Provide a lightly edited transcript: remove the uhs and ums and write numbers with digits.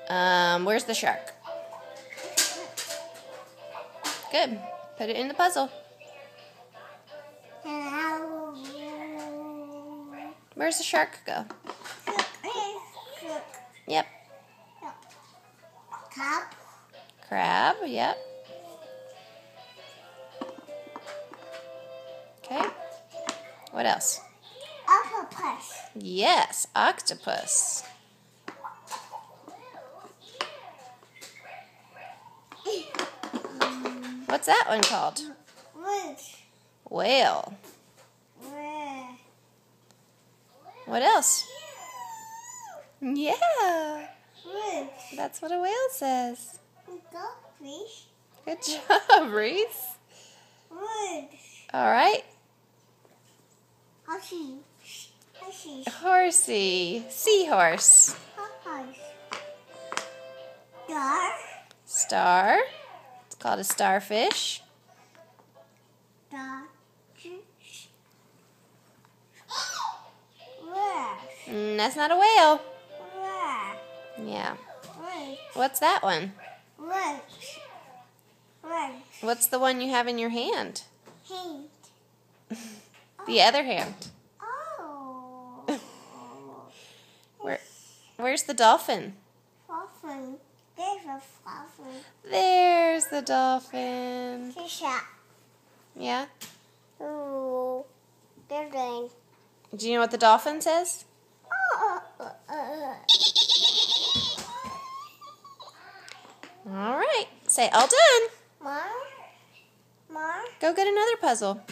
Where's the shark? Good. Put it in the puzzle. Where's the shark go? Yep. Crab, yep. Okay. What else? Octopus. Yes, octopus. What's that one called? Whale. What else? Yeah. That's what a whale says. Good job, Reese. All right. Horsey. Seahorse. Star. It's called a starfish. That's not a whale. Yeah. What's that one? What's the one you have in your hand? The other hand. Where's the dolphin? There's the dolphin. Yeah? Do you know what the dolphin says? All right. Say, all done. Mom? Go get another puzzle.